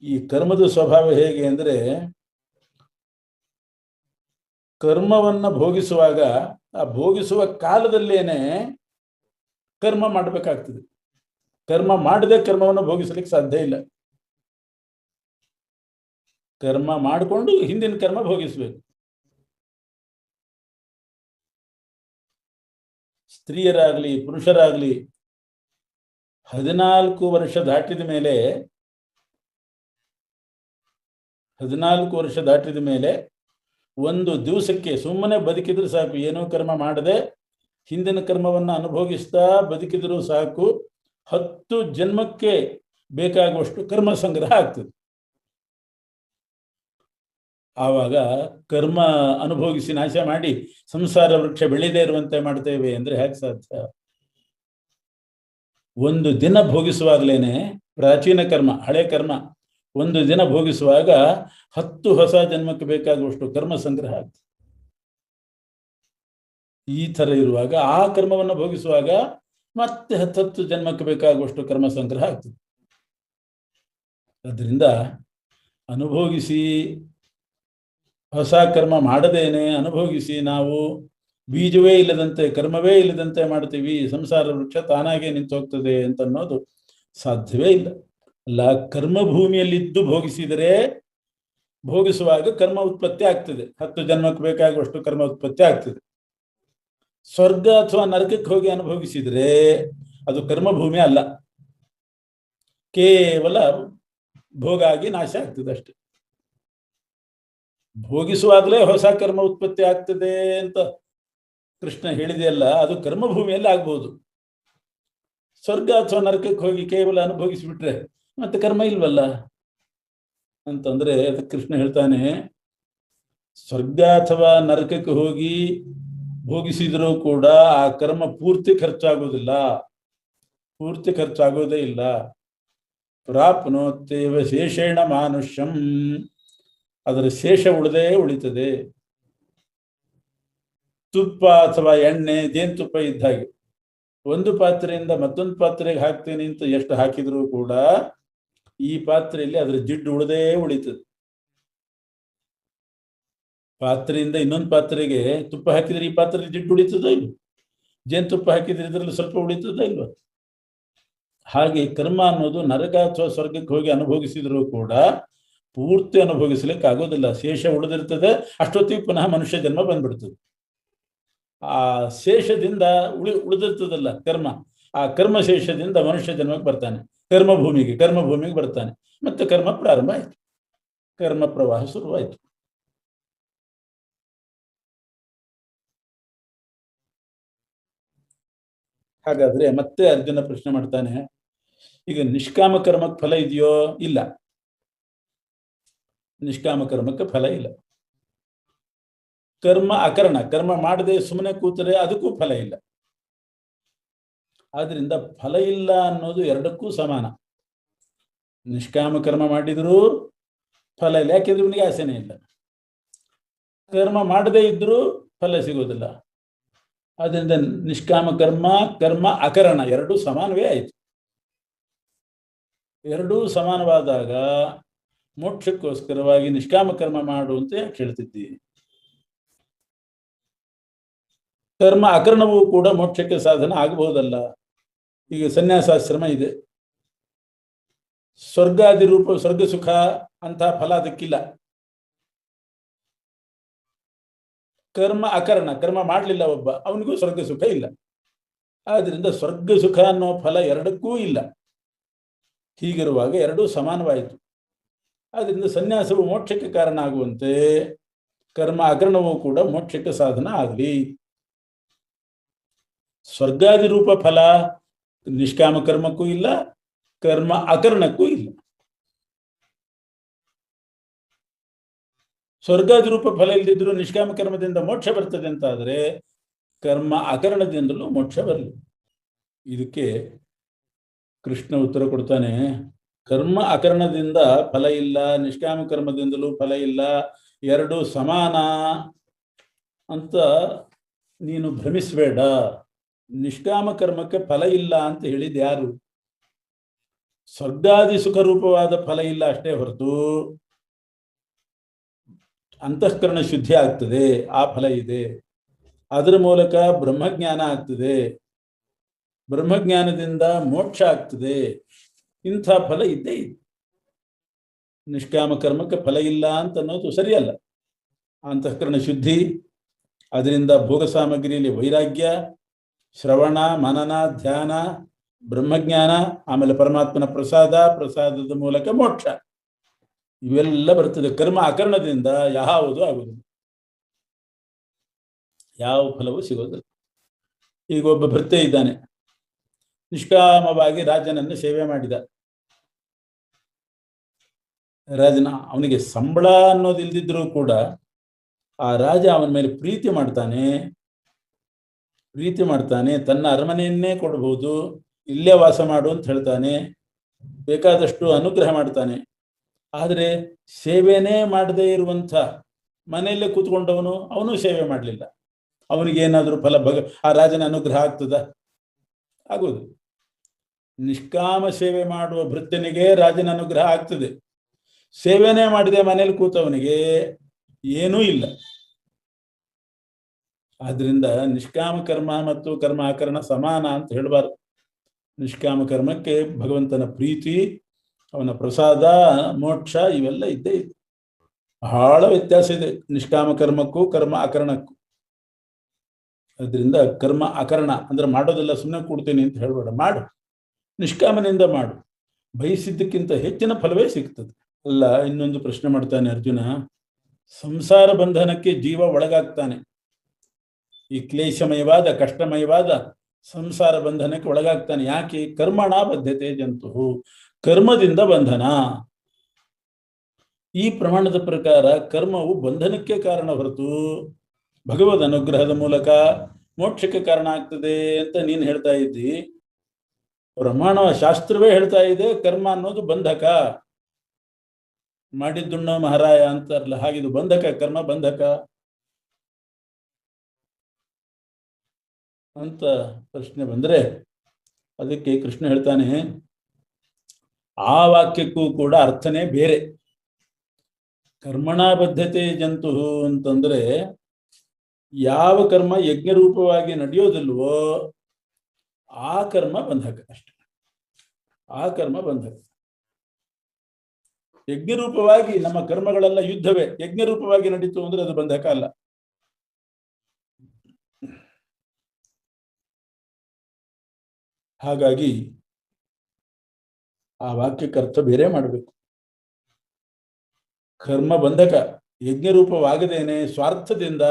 ಈ ಕರ್ಮದ ಸ್ವಭಾವ ಹೇಗೆ ಅಂದರೆ, ಕರ್ಮವನ್ನ ಭೋಗಿಸುವಾಗ ಆ ಭೋಗಿಸುವ ಕಾಲದಲ್ಲೇನೆ ಕರ್ಮ ಮಾಡಬೇಕಾಗ್ತದೆ. ಕರ್ಮ ಮಾಡದೆ ಕರ್ಮವನ್ನು ಭೋಗಿಸಲಿಕ್ಕೆ ಸಾಧ್ಯ ಇಲ್ಲ. ಕರ್ಮ ಮಾಡಿಕೊಂಡು ಹಿಂದಿನ ಕರ್ಮ ಭೋಗಿಸಬೇಕು. ಸ್ತ್ರೀಯರಾಗಲಿ ಪುರುಷರಾಗಲಿ 14 ವರ್ಷ ದಾಟಿದ ಮೇಲೆ 1 ದಿವಸಕ್ಕೆ ಸುಮ್ಮನೆ ಬದುಕಿದ್ರು ಸಾಕು, ಏನೋ ಕರ್ಮ ಮಾಡದೆ ಹಿಂದಿನ ಕರ್ಮವನ್ನು ಅನುಭವಿಸ್ತಾ ಬದುಕಿದ್ರು ಸಾಕು, 10 ಜನ್ಮಕ್ಕೆ ಬೇಕಾಗುವಷ್ಟು ಕರ್ಮ ಸಂಗ್ರಹ ಆಗ್ತದೆ. ಆವಾಗ ಕರ್ಮ ಅನುಭವಿಸಿ ನಾಶ ಮಾಡಿ ಸಂಸಾರ ವೃಕ್ಷ ಬೆಳೆದೇ ಇರುವಂತೆ ಮಾಡ್ತೇವೆ ಅಂದ್ರೆ ಹೇಗೆ ಸಾಧ್ಯ? 1 ದಿನ ಭೋಗಿಸುವಾಗಲೇನೆ ಪ್ರಾಚೀನ ಕರ್ಮ, ಹಳೆ ಕರ್ಮ 1 ದಿನ ಭೋಗಿಸುವಾಗ 10 ಹೊಸ ಜನ್ಮಕ್ಕೆ ಬೇಕಾಗುವಷ್ಟು ಕರ್ಮ ಸಂಗ್ರಹ ಆಗ್ತದೆ. ಈ ಥರ ಇರುವಾಗ ಆ ಕರ್ಮವನ್ನು ಭೋಗಿಸುವಾಗ ಮತ್ತೆ 10 ಜನ್ಮಕ್ಕೆ ಬೇಕಾಗುವಷ್ಟು ಕರ್ಮ ಸಂಗ್ರಹ ಆಗ್ತದೆ. ಅದರಿಂದ ಅನುಭೋಗಿಸಿ, ಹೊಸ ಕರ್ಮ ಮಾಡದೇನೆ ಅನುಭೋಗಿಸಿ ನಾವು ಬೀಜವೇ ಇಲ್ಲದಂತೆ ಕರ್ಮವೇ ಇಲ್ಲದಂತೆ ಮಾಡ್ತೀವಿ, ಸಂಸಾರ ವೃಕ್ಷ ತಾನಾಗೆ ನಿಂತು ಹೋಗ್ತದೆ ಅಂತ ಅನ್ನೋದು ಸಾಧ್ಯವೇ ಇಲ್ಲ. ಅಲ್ಲ, ಕರ್ಮಭೂಮಿಯಲ್ಲಿದ್ದು ಭೋಗಿಸಿದರೆ ಭೋಗಿಸುವಾಗ ಕರ್ಮ ಉತ್ಪತ್ತಿ ಆಗ್ತದೆ, 10 ಜನ್ಮಕ್ಕೆ ಬೇಕಾಗುವಷ್ಟು ಕರ್ಮ ಉತ್ಪತ್ತಿ ಆಗ್ತದೆ. ಸ್ವರ್ಗ ಅಥವಾ ನರಕಕ್ಕೆ ಹೋಗಿ ಅನುಭವಿಸಿದರೆ ಅದು ಕರ್ಮಭೂಮಿ ಅಲ್ಲ, ಕೇವಲ ಭೋಗ ಆಗಿ ನಾಶ ಆಗ್ತದೆ ಅಷ್ಟೆ. ಭೋಗಿಸುವಾಗಲೇ ಹೊಸ ಕರ್ಮ ಉತ್ಪತ್ತಿ ಆಗ್ತದೆ ಅಂತ ಕೃಷ್ಣ ಹೇಳಿದೆಯಲ್ಲ, ಅದು ಕರ್ಮಭೂಮಿಯಲ್ಲಿ ಆಗ್ಬಹುದು. ಸ್ವರ್ಗ ಅಥವಾ ನರಕಕ್ಕೆ ಹೋಗಿ ಕೇವಲ ಅನುಭವಿಸಿಬಿಟ್ರೆ ಮತ್ತೆ ಕರ್ಮ ಇಲ್ವಲ್ಲ ಅಂತಂದ್ರೆ, ಅದಕ್ಕೆ ಕೃಷ್ಣ ಹೇಳ್ತಾನೆ, ಸ್ವರ್ಗ ಅಥವಾ ನರಕಕ್ಕೆ ಹೋಗಿ ಭೋಗಿಸಿದರೂ ಕೂಡ ಆ ಕರ್ಮ ಪೂರ್ತಿ ಖರ್ಚಾಗೋದಿಲ್ಲ, ಪೂರ್ತಿ ಖರ್ಚಾಗೋದೇ ಇಲ್ಲ. ಪ್ರಾಪ್ನೋತ್ತೇವ ಶೇಷೇಣ ಮಾನುಷ್ಯಂ, ಅದರ ಶೇಷ ಉಳಿತದೆ. ತುಪ್ಪ ಅಥವಾ ಎಣ್ಣೆ, ಜೇನುತುಪ್ಪ ಇದ್ದ ಹಾಗೆ, 1 ಪಾತ್ರೆಯಿಂದ ಮತ್ತೊಂದು ಪಾತ್ರೆಗೆ ಹಾಕ್ತೇನೆ ಅಂತ ಎಷ್ಟು ಹಾಕಿದರೂ ಕೂಡ ಈ ಪಾತ್ರೆಯಲ್ಲಿ ಅದರ ಜಿಡ್ಡು ಉಳಿತದೆ. ಪಾತ್ರೆಯಿಂದ ಇನ್ನೊಂದು ಪಾತ್ರೆಗೆ ತುಪ್ಪ ಹಾಕಿದ್ರೆ ಈ ಪಾತ್ರೆಯಲ್ಲಿ ಜಿಡ್ಡು ಉಳಿತದೋ ಇಲ್ವ? ಜೇನುತುಪ್ಪ ಹಾಕಿದ್ರೆ ಇದರಲ್ಲಿ ಸ್ವಲ್ಪ ಉಳಿತದೋ ಇಲ್ವ? ಹಾಗೆ ಕರ್ಮ ಅನ್ನೋದು ನರಕ ಅಥವಾ ಸ್ವರ್ಗಕ್ಕೆ ಹೋಗಿ ಅನುಭವಿಸಿದರೂ ಕೂಡ ಪೂರ್ತಿ ಅನುಭವಿಸ್ಲಿಕ್ಕೆ ಆಗೋದಿಲ್ಲ, ಶೇಷ ಉಳಿದಿರ್ತದೆ. ಅಷ್ಟೊತ್ತಿಗೆ ಪುನಃ ಮನುಷ್ಯ ಜನ್ಮ ಬಂದ್ಬಿಡ್ತದೆ. ಆ ಶೇಷದಿಂದ ಉಳಿದಿರ್ತದಲ್ಲ ಕರ್ಮ, ಆ ಕರ್ಮ ಶೇಷದಿಂದ ಮನುಷ್ಯ ಜನ್ಮಕ್ಕೆ ಬರ್ತಾನೆ, ಕರ್ಮಭೂಮಿಗೆ ಬರ್ತಾನೆ. ಮತ್ತೆ ಕರ್ಮ ಪ್ರಾರಂಭ ಆಯ್ತು, ಕರ್ಮ ಪ್ರವಾಹ ಶುರುವಾಯಿತು. ಹಾಗಾದ್ರೆ ಮತ್ತೆ ಅರ್ಜುನ ಪ್ರಶ್ನೆ ಮಾಡ್ತಾನೆ, ಈಗ ನಿಷ್ಕಾಮ ಕರ್ಮಕ್ಕೆ ಫಲ ಇದೆಯೋ? ಇಲ್ಲ, ನಿಷ್ಕಾಮ ಕರ್ಮಕ್ಕೆ ಫಲ ಇಲ್ಲ. ಕರ್ಮ ಅಕರಣ, ಕರ್ಮ ಮಾಡದೆ ಸುಮ್ಮನೆ ಕೂತರೆ ಅದಕ್ಕೂ ಫಲ ಇಲ್ಲ. ಆದ್ರಿಂದ ಫಲ ಇಲ್ಲ ಅನ್ನೋದು ಎರಡಕ್ಕೂ ಸಮಾನ. ನಿಷ್ಕಾಮ ಕರ್ಮ ಮಾಡಿದರೂ ಫಲ ಇಲ್ಲ, ಯಾಕೆಂದ್ರೆ ಇವನಿಗೆ ಆಸೆನೇ ಇಲ್ಲ. ಕರ್ಮ ಮಾಡದೇ ಇದ್ರೂ ಫಲ ಸಿಗೋದಿಲ್ಲ. ಆದ್ರಿಂದ ನಿಷ್ಕಾಮ ಕರ್ಮ, ಕರ್ಮ ಅಕರಣ ಎರಡೂ ಸಮಾನವೇ ಆಯಿತು. ಎರಡೂ ಸಮಾನವಾದಾಗ ಮೋಕ್ಷಕ್ಕೋಸ್ಕರವಾಗಿ ನಿಷ್ಕಾಮ ಕರ್ಮ ಮಾಡು ಅಂತ ಯಾಕೆ ಹೇಳ್ತಿದ್ದೀನಿ? ಕರ್ಮ ಅಕರಣವೂ ಕೂಡ ಮೋಕ್ಷಕ್ಕೆ ಸಾಧನ ಆಗಬಹುದಲ್ಲ. ಈಗ ಸನ್ಯಾಸಾಶ್ರಮ ಇದೆ, ಸ್ವರ್ಗಾದಿ ರೂಪ ಸ್ವರ್ಗ ಸುಖ ಅಂತ ಫಲ ಅದಕ್ಕಿಲ್ಲ. ಕರ್ಮ ಅಕರಣ, ಕರ್ಮ ಮಾಡಲಿಲ್ಲ ಒಬ್ಬ, ಅವನಿಗೂ ಸ್ವರ್ಗ ಸುಖ ಇಲ್ಲ. ಆದ್ರಿಂದ ಸ್ವರ್ಗ ಸುಖ ಅನ್ನೋ ಫಲ ಎರಡಕ್ಕೂ ಇಲ್ಲ. ಹೀಗಿರುವಾಗ ಎರಡೂ ಸಮಾನವಾಯಿತು. ಆದ್ರಿಂದ ಸನ್ಯಾಸವು ಮೋಕ್ಷಕ್ಕೆ ಕಾರಣ ಆಗುವಂತೆ ಕರ್ಮ ಅಕರಣವೂ ಕೂಡ ಮೋಕ್ಷಕ್ಕೆ ಸಾಧನ ಆಗಲಿ. ಸ್ವರ್ಗಾದಿ ರೂಪ ಫಲ ನಿಷ್ಕಾಮ ಕರ್ಮಕ್ಕೂ ಇಲ್ಲ, ಕರ್ಮ ಅಕರಣಕ್ಕೂ ಇಲ್ಲ. ಸ್ವರ್ಗಾದಿ ರೂಪ ಫಲ ಇಲ್ಲದಿದ್ರೂ ನಿಷ್ಕಾಮ ಕರ್ಮದಿಂದ ಮೋಕ್ಷ ಬರ್ತದೆ ಅಂತ ಆದರೆ ಕರ್ಮ ಅಕರಣದಿಂದಲೂ ಮೋಕ್ಷ ಬರಲಿ. ಇದಕ್ಕೆ ಕೃಷ್ಣ ಉತ್ತರ ಕೊಡ್ತಾನೆ, ಕರ್ಮ ಅಕರಣದಿಂದ ಫಲ ಇಲ್ಲ, ನಿಷ್ಕಾಮ ಕರ್ಮದಿಂದಲೂ ಫಲ ಇಲ್ಲ, ಎರಡೂ ಸಮಾನ ಅಂತ ನೀನು ಭ್ರಮಿಸಬೇಡ. ನಿಷ್ಕಾಮ ಕರ್ಮಕ್ಕೆ ಫಲ ಇಲ್ಲ ಅಂತ ಹೇಳಿದ ಯಾರು? ಸ್ವರ್ಗಾದಿ ಸುಖರೂಪವಾದ ಫಲ ಇಲ್ಲ ಅಷ್ಟೇ ಹೊರತು ಅಂತಃಕರಣ ಶುದ್ಧಿ ಆಗ್ತದೆ, ಆ ಫಲ ಇದೆ. ಅದರ ಮೂಲಕ ಬ್ರಹ್ಮಜ್ಞಾನ ಆಗ್ತದೆ, ಬ್ರಹ್ಮಜ್ಞಾನದಿಂದ ಮೋಕ್ಷ ಆಗ್ತದೆ. ಇಂಥ ಫಲ ಇದ್ದೇ ಇದೆ. ನಿಷ್ಕಾಮ ಕರ್ಮಕ್ಕೆ ಫಲ ಇಲ್ಲ ಅಂತ ಅನ್ನೋದು ಸರಿಯಲ್ಲ. ಅಂತಃಕರಣ ಶುದ್ಧಿ, ಅದರಿಂದ ಭೋಗ ಸಾಮಗ್ರಿಯಲ್ಲಿ ವೈರಾಗ್ಯ, ಶ್ರವಣ ಮನನ ಧ್ಯಾನ, ಬ್ರಹ್ಮಜ್ಞಾನ, ಆಮೇಲೆ ಪರಮಾತ್ಮನ ಪ್ರಸಾದ, ಪ್ರಸಾದದ ಮೂಲಕ ಮೋಕ್ಷ, ಇವೆಲ್ಲ ಬರ್ತದೆ. ಕರ್ಮ ಅಕರ್ಣದಿಂದ ಯಾವುದು ಆಗುವುದಿಲ್ಲ, ಯಾವ ಫಲವೂ ಸಿಗೋದಿಲ್ಲ. ಈಗ ಒಬ್ಬ ಭೃತ್ಯ ಇದ್ದಾನೆ, ನಿಷ್ಕಾಮವಾಗಿ ರಾಜನನ್ನು ಸೇವೆ ಮಾಡಿದ. ರಾಜನ ಅವನಿಗೆ ಸಂಬಳ ಅನ್ನೋದಿಲ್ದಿದ್ರೂ ಕೂಡ ಆ ರಾಜ ಅವನ ಮೇಲೆ ಪ್ರೀತಿ ಮಾಡ್ತಾನೆ. ತನ್ನ ಅರಮನೆಯನ್ನೇ ಕೊಡಬಹುದು, ಇಲ್ಲೇ ವಾಸ ಮಾಡು ಅಂತ ಹೇಳ್ತಾನೆ, ಬೇಕಾದಷ್ಟು ಅನುಗ್ರಹ ಮಾಡ್ತಾನೆ. ಆದರೆ ಸೇವೆನೇ ಮಾಡದೇ ಇರುವಂಥ ಮನೆಯಲ್ಲೇ ಕೂತ್ಕೊಂಡವನು, ಅವನು ಸೇವೆ ಮಾಡಲಿಲ್ಲ. ಅವನಿಗೇನಾದರೂ ಫಲ ಆ ರಾಜನ ಅನುಗ್ರಹ ಆಗ್ತದ? ಆಗೋದು. ನಿಷ್ಕಾಮ ಸೇವೆ ಮಾಡುವ ಭೃತ್ಯನಿಗೆ ರಾಜನ ಅನುಗ್ರಹ ಆಗ್ತದೆ. ಸೇವೆನೇ ಮಾಡದೆ ಮನೇಲಿ ಕೂತವನಿಗೆ ಏನೂ ಇಲ್ಲ. ಆದ್ರಿಂದ ನಿಷ್ಕಾಮ ಕರ್ಮ ಮತ್ತು ಕರ್ಮ ಆಕರಣ ಸಮಾನ ಅಂತ ಹೇಳಬಾರ್ದು. ನಿಷ್ಕಾಮ ಕರ್ಮಕ್ಕೆ ಭಗವಂತನ ಪ್ರೀತಿ, ಅವನ ಪ್ರಸಾದ, ಮೋಕ್ಷ ಇವೆಲ್ಲ ಇದ್ದೇ ಇದೆ. ಬಹಳ ವ್ಯತ್ಯಾಸ ಇದೆ ನಿಷ್ಕಾಮ ಕರ್ಮಕ್ಕೂ ಕರ್ಮ ಆಕರಣಕ್ಕೂ. ಅದರಿಂದ ಕರ್ಮ ಆಕರಣ ಅಂದ್ರೆ ಮಾಡೋದೆಲ್ಲ ಸುಮ್ಮನೆ ಕೊಡ್ತೀನಿ ಅಂತ ಹೇಳ್ಬೇಡ, ಮಾಡು, ನಿಷ್ಕಾಮನಿಂದ ಮಾಡು, ಬಯಸಿದ್ದಕ್ಕಿಂತ ಹೆಚ್ಚಿನ ಫಲವೇ ಸಿಗ್ತದೆ. ಅಲ್ಲ, ಇನ್ನೊಂದು ಪ್ರಶ್ನೆ ಮಾಡ್ತಾನೆ ಅರ್ಜುನ. ಸಂಸಾರ ಬಂಧನಕ್ಕೆ ಜೀವ ಒಳಗಾಗ್ತಾನೆ, ಈ ಕ್ಲೇಶಮಯವಾದ ಕಷ್ಟಮಯವಾದ ಸಂಸಾರ ಬಂಧನಕ್ಕೆ ಒಳಗಾಗ್ತಾನೆ. ಯಾಕೆ? ಕರ್ಮಣ ಬದ್ಧತೆ ಜಂತು, ಕರ್ಮದಿಂದ ಬಂಧನ. ಈ ಪ್ರಮಾಣದ ಪ್ರಕಾರ ಕರ್ಮವು ಬಂಧನಕ್ಕೆ ಕಾರಣ ಹೊರತು ಭಗವದ್ ಅನುಗ್ರಹದ ಮೂಲಕ ಮೋಕ್ಷಕ್ಕೆ ಕಾರಣ ಆಗ್ತದೆ ಅಂತ ನೀನು ಹೇಳ್ತಾ ಇದ್ದಿ. ಪ್ರಮಾಣ ಶಾಸ್ತ್ರವೇ ಹೇಳ್ತಾ ಇದೆ ಕರ್ಮ ಅನ್ನೋದು ಬಂಧಕ. ಮಾಡಿದ್ದುಣ್ಣೋ ಮಹಾರಾಯ ಅಂತಾರಲ್ಲ, ಹಾಗಿದು ಬಂಧಕ, ಕರ್ಮ ಬಂಧಕ ಅಂತ ಪ್ರಶ್ನೆ ಬಂದ್ರೆ ಅದಕ್ಕೆ ಕೃಷ್ಣ ಹೇಳ್ತಾನೆ, ಆ ವಾಕ್ಯಕ್ಕೂ ಕೂಡ ಅರ್ಥನೇ ಬೇರೆ. ಕರ್ಮಣ ಬದ್ಧತೆ ಜಂತು ಅಂತಂದ್ರೆ ಯಾವ ಕರ್ಮ ಯಜ್ಞರೂಪವಾಗಿ ನಡೆಯೋದಿಲ್ವೋ ಆ ಕರ್ಮ ಬಂಧಕ ಅಷ್ಟೆ. ಆ ಕರ್ಮ ಬಂಧಕ. ಯಜ್ಞರೂಪವಾಗಿ ನಮ್ಮ ಕರ್ಮಗಳೆಲ್ಲ ಯುದ್ಧವೇ, ಯಜ್ಞರೂಪವಾಗಿ ನಡೀತು ಅಂದ್ರೆ ಅದು ಬಂಧಕ ಅಲ್ಲ. ಹಾಗಾಗಿ ಆ ವಾಕ್ಯಕ್ಕೆ ಅರ್ಥ ಬೇರೆ ಮಾಡಬೇಕು. ಕರ್ಮ ಬಂಧಕ, ಯಜ್ಞರೂಪವಾಗದೇನೆ ಸ್ವಾರ್ಥದಿಂದ